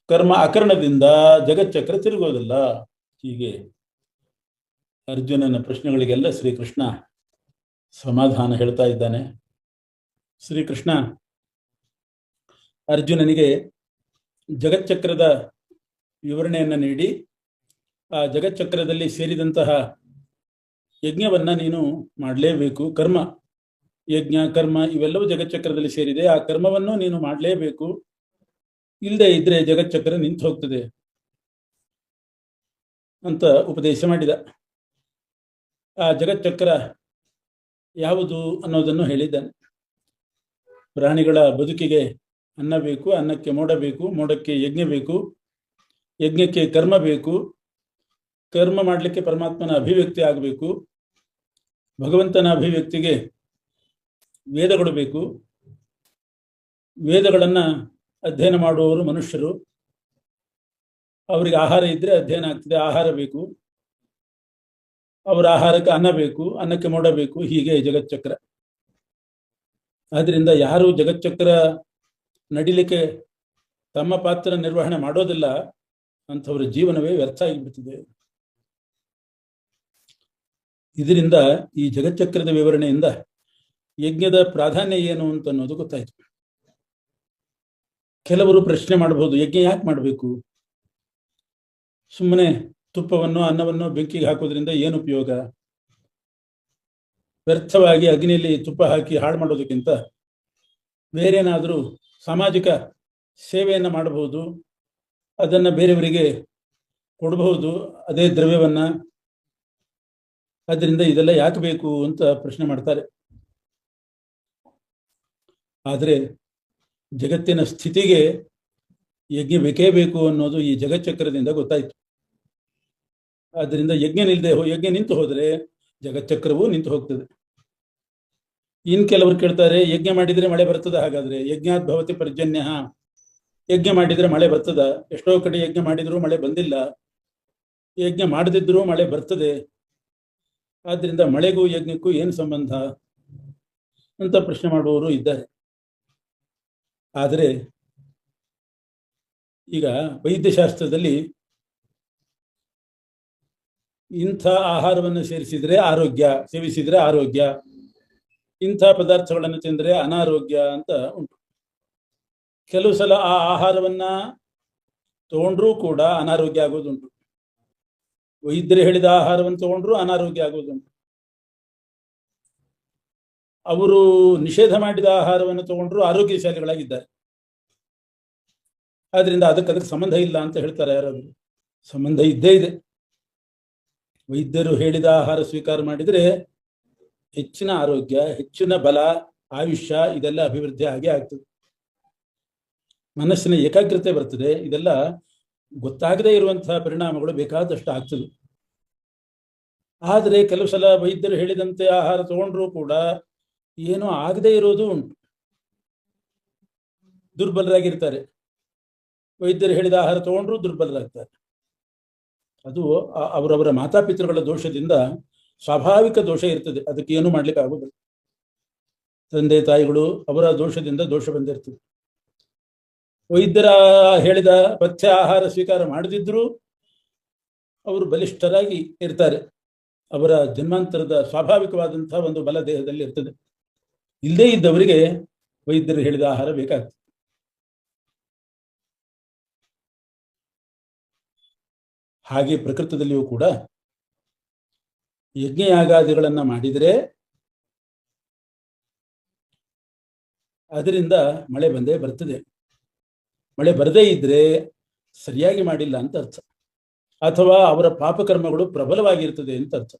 ಕರ್ಮ ಅಕರಣದಿಂದ ಜಗಚ್ಚಕ್ರ ತಿರುಗೋದಿಲ್ಲ. ಹೀಗೆ ಅರ್ಜುನನ ಪ್ರಶ್ನೆಗಳಿಗೆಲ್ಲ ಶ್ರೀಕೃಷ್ಣ ಸಮಾಧಾನ ಹೇಳ್ತಾ ಇದ್ದಾನೆ. ಶ್ರೀಕೃಷ್ಣ ಅರ್ಜುನನಿಗೆ ಜಗಚ್ಚಕ್ರದ ವಿವರಣೆಯನ್ನು ನೀಡಿ, ಆ ಜಗಚ್ಚಕ್ರದಲ್ಲಿ ಸೇರಿದಂತಹ ಯಜ್ಞವನ್ನ ನೀನು ಮಾಡಲೇಬೇಕು. ಕರ್ಮ, ಯಜ್ಞ, ಕರ್ಮ ಇವೆಲ್ಲವೂ ಜಗಚ್ಚಕ್ರದಲ್ಲಿ ಸೇರಿದೆ. ಆ ಕರ್ಮವನ್ನು ನೀನು ಮಾಡಲೇಬೇಕು. ಇಲ್ಲದೆ ಇದ್ರೆ ಜಗಚ್ಚಕ್ರ ನಿಂತು ಹೋಗ್ತದೆ ಅಂತ ಉಪದೇಶ ಮಾಡಿದ. ಆ ಜಗಚ್ಚಕ್ರ ಯಾವುದು ಅನ್ನೋದನ್ನು ಹೇಳಿದ್ದಾನೆ. ಪ್ರಾಣಿಗಳ ಬದುಕಿಗೆ ಅನ್ನ ಬೇಕು, ಅನ್ನಕ್ಕೆ ಮೋಡ ಬೇಕು, ಮೋಡಕ್ಕೆ ಯಜ್ಞ ಬೇಕು, ಯಜ್ಞಕ್ಕೆ ಕರ್ಮ ಬೇಕು, ಕರ್ಮ ಮಾಡಲಿಕ್ಕೆ ಪರಮಾತ್ಮನ ಅಭಿವ್ಯಕ್ತಿ ಆಗಬೇಕು, ಭಗವಂತನ ಅಭಿವ್ಯಕ್ತಿಗೆ ವೇದಗಳು ಬೇಕು, ವೇದಗಳನ್ನು ಅಧ್ಯಯನ ಮಾಡುವವರು ಮನುಷ್ಯರು, ಅವರಿಗೆ ಆಹಾರ ಇದ್ರೆ ಅಧ್ಯಯನ ಆಗ್ತದೆ, ಆಹಾರ ಬೇಕು, ಅವರ ಆಹಾರಕ್ಕೆ ಅನ್ನ ಬೇಕು, ಅನ್ನಕ್ಕೆ ಮೋಡ ಬೇಕು. ಹೀಗೆ ಜಗಚ್ಚಕ್ರ. ಆದ್ರಿಂದ ಯಾರು ಜಗಚ್ಚಕ್ರ ನಡಿಲಿಕ್ಕೆ ತಮ್ಮ ಪಾತ್ರ ನಿರ್ವಹಣೆ ಮಾಡೋದಿಲ್ಲ ಅಂಥವ್ರ ಜೀವನವೇ ವ್ಯರ್ಥ ಆಗಿಬಿಡ್ತದೆ. ಇದರಿಂದ ಈ ಜಗಚ್ಚಕ್ರದ ವಿವರಣೆಯಿಂದ ಯಜ್ಞದ ಪ್ರಾಧಾನ್ಯ ಏನು ಅಂತ ಅನ್ನೋದು ಗೊತ್ತಾಯ್ತು. ಕೆಲವರು ಪ್ರಶ್ನೆ ಮಾಡಬಹುದು, ಯಜ್ಞ ಯಾಕೆ ಮಾಡಬೇಕು? ಸುಮ್ಮನೆ ತುಪ್ಪವನ್ನು ಅನ್ನವನ್ನು ಬೆಂಕಿಗೆ ಹಾಕೋದ್ರಿಂದ ಏನು ಉಪಯೋಗ? ವ್ಯರ್ಥವಾಗಿ ಅಗ್ನಿಯಲ್ಲಿ ತುಪ್ಪ ಹಾಕಿ ಹಾಳು ಮಾಡೋದಕ್ಕಿಂತ ಬೇರೇನಾದರೂ ಸಾಮಾಜಿಕ ಸೇವೆಯನ್ನು ಮಾಡಬಹುದು, ಅದನ್ನು ಬೇರೆಯವರಿಗೆ ಕೊಡಬಹುದು ಅದೇ ದ್ರವ್ಯವನ್ನು. ಆದ್ದರಿಂದ ಇದೆಲ್ಲ ಯಾಕೆ ಬೇಕು ಅಂತ ಪ್ರಶ್ನೆ ಮಾಡ್ತಾರೆ. ಆದರೆ ಜಗತ್ತಿನ ಸ್ಥಿತಿಗೆ ಯಜ್ಞ ಬೇಕೇ ಬೇಕು ಅನ್ನೋದು ಈ ಜಗಚ್ಚಕ್ರದಿಂದ ಗೊತ್ತಾಯಿತು. ಆದ್ದರಿಂದ ಯಜ್ಞ ನಿಂತು ಹೋದರೆ ಜಗಚ್ಚಕ್ರವೂ ನಿಂತು ಹೋಗ್ತದೆ. ಇನ್ನು ಕೆಲವರು ಕೇಳ್ತಾರೆ, ಯಜ್ಞ ಮಾಡಿದರೆ ಮಳೆ ಬರ್ತದ? ಹಾಗಾದ್ರೆ ಯಜ್ಞಾತ್ ಭವತಿ ಪರ್ಜನ್ಯ, ಯಜ್ಞ ಮಾಡಿದರೆ ಮಳೆ ಬರ್ತದ? ಎಷ್ಟೋ ಕಡೆ ಯಜ್ಞ ಮಾಡಿದರೂ ಮಳೆ ಬಂದಿಲ್ಲ, ಯಜ್ಞ ಮಾಡದಿದ್ರೂ ಮಳೆ ಬರ್ತದೆ. ಆದ್ದರಿಂದ ಮಳೆಗೂ ಯಜ್ಞಕ್ಕೂ ಏನು ಸಂಬಂಧ ಅಂತ ಪ್ರಶ್ನೆ ಮಾಡುವವರು ಇದ್ದಾರೆ. ಆದರೆ ಈಗ ವೈದ್ಯಶಾಸ್ತ್ರದಲ್ಲಿ ಇಂಥ ಆಹಾರವನ್ನು ಸೇವಿಸಿದರೆ ಆರೋಗ್ಯ, ಇಂಥ ಪದಾರ್ಥಗಳನ್ನು ತಿಂದರೆ ಅನಾರೋಗ್ಯ ಅಂತ ಉಂಟು. ಕೆಲವು ಸಲ ಆ ಆಹಾರವನ್ನ ತಗೊಂಡ್ರೂ ಕೂಡ ಅನಾರೋಗ್ಯ ಆಗೋದುಂಟು. ವೈದ್ಯರು ಹೇಳಿದ ಆಹಾರವನ್ನು ತಗೊಂಡ್ರೂ ಅನಾರೋಗ್ಯ ಆಗೋದುಂಟು. ಅವರು ನಿಷೇಧ ಮಾಡಿದ ಆಹಾರವನ್ನು ತಗೊಂಡ್ರು ಆರೋಗ್ಯಶಾಲಿಗಳಾಗಿದ್ದಾರೆ. ಆದ್ರಿಂದ ಅದಕ್ಕೆ ಸಂಬಂಧ ಇಲ್ಲ ಅಂತ ಹೇಳ್ತಾರೆ ಯಾರಾದರೂ. ಸಂಬಂಧ ಇದ್ದೇ ಇದೆ. ವೈದ್ಯರು ಹೇಳಿದ ಆಹಾರ ಸ್ವೀಕಾರ ಮಾಡಿದರೆ ಹೆಚ್ಚಿನ ಆರೋಗ್ಯ, ಹೆಚ್ಚಿನ ಬಲ, ಆಯುಷ್ಯ ಇದೆಲ್ಲ ಅಭಿವೃದ್ಧಿ ಆಗೇ ಆಗ್ತದೆ. ಮನಸ್ಸಿನ ಏಕಾಗ್ರತೆ ಬರ್ತದೆ. ಇದೆಲ್ಲ ಗೊತ್ತಾಗದೇ ಇರುವಂತಹ ಪರಿಣಾಮಗಳು ಬೇಕಾದಷ್ಟು ಆಗ್ತದೆ. ಆದರೆ ಕೆಲವು ಸಲ ವೈದ್ಯರು ಹೇಳಿದಂತೆ ಆಹಾರ ತಗೊಂಡ್ರೂ ಕೂಡ ಏನೋ ಆಗದೇ ಇರೋದು ಉಂಟು. ದುರ್ಬಲರಾಗಿರ್ತಾರೆ. ವೈದ್ಯರು ಹೇಳಿದ ಆಹಾರ ತಗೊಂಡ್ರೂ ದುರ್ಬಲರಾಗ್ತಾರೆ. ಅದು ಅವರವರ ಮಾತಾಪಿತೃಗಳ ದೋಷದಿಂದ ಸ್ವಾಭಾವಿಕ ದೋಷ ಇರ್ತದೆ. ಅದಕ್ಕೆ ಏನು ಮಾಡ್ಲಿಕ್ಕೆ ಆಗುದಿಲ್ಲ. ತಂದೆ ತಾಯಿಗಳು ಅವರ ದೋಷದಿಂದ ದೋಷ ಬಂದಿರ್ತದೆ. ವೈದ್ಯರ ಹೇಳಿದ ಪಥ್ಯ ಆಹಾರ ಸ್ವೀಕಾರ ಮಾಡದಿದ್ರೂ ಅವರು ಬಲಿಷ್ಠರಾಗಿ ಇರ್ತಾರೆ. ಅವರ ಜನ್ಮಾಂತರದ ಸ್ವಾಭಾವಿಕವಾದಂತಹ ಒಂದು ಬಲ ದೇಹದಲ್ಲಿ ಇರ್ತದೆ. ಇಲ್ಲದೇ ಇದ್ದವರಿಗೆ ವೈದ್ಯರು ಹೇಳಿದ ಆಹಾರ ಬೇಕಾಗ್ತದೆ. ಹಾಗೆ ಪ್ರಕೃತದಲ್ಲಿಯೂ ಕೂಡ ಯಜ್ಞಯಾಗಾದಿಗಳನ್ನ ಮಾಡಿದರೆ ಅದರಿಂದ ಮಳೆ ಬಂದೇ ಬರ್ತದೆ. ಮಳೆ ಬರದೇ ಇದ್ರೆ ಸರಿಯಾಗಿ ಮಾಡಿಲ್ಲ ಅಂತ ಅರ್ಥ, ಅಥವಾ ಅವರ ಪಾಪಕರ್ಮಗಳು ಪ್ರಬಲವಾಗಿರ್ತದೆ ಅಂತ ಅರ್ಥ.